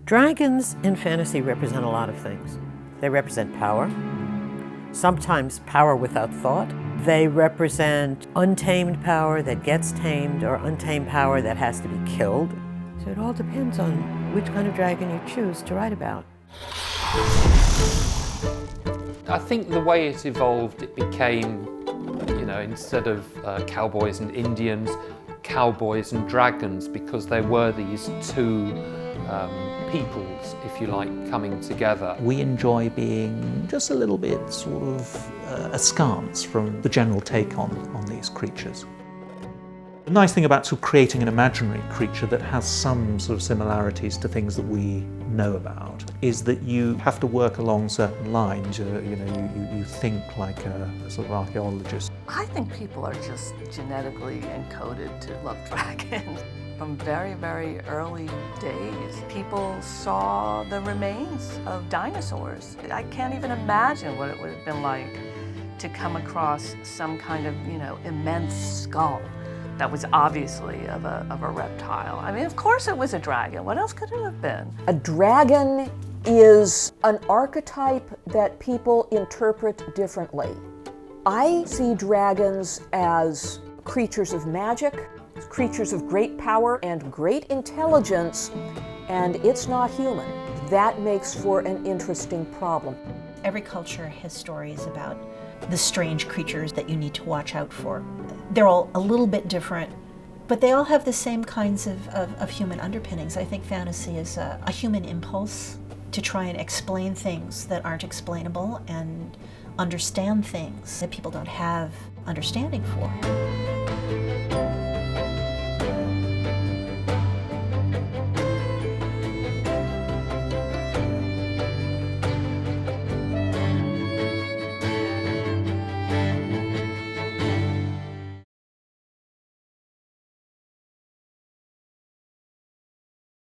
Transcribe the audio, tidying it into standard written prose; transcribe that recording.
Dragons in fantasy represent a lot of things. They represent power, sometimes power without thought. They represent untamed power that gets tamed or untamed power that has to be killed. So it all depends on which kind of dragon you choose to write about. I think the way it evolved, it became, instead of cowboys and Indians, cowboys and dragons, because there were these two peoples, if you like, coming together. We enjoy being just a little bit sort of askance from the general take on these creatures. The nice thing about sort of creating an imaginary creature that has some sort of similarities to things that we know about is that you have to work along certain lines. You think like a sort of archaeologist. I think people are just genetically encoded to love dragons. From very, very early days, people saw the remains of dinosaurs. I can't even imagine what it would have been like to come across some kind of, immense skull that was obviously of a reptile. I mean, of course it was a dragon. What else could it have been? A dragon is an archetype that people interpret differently. I see dragons as creatures of magic, creatures of great power and great intelligence, and it's not human. That makes for an interesting problem. Every culture has stories about the strange creatures that you need to watch out for. They're all a little bit different, but they all have the same kinds of human underpinnings. I think fantasy is a human impulse to try and explain things that aren't explainable and understand things that people don't have understanding for.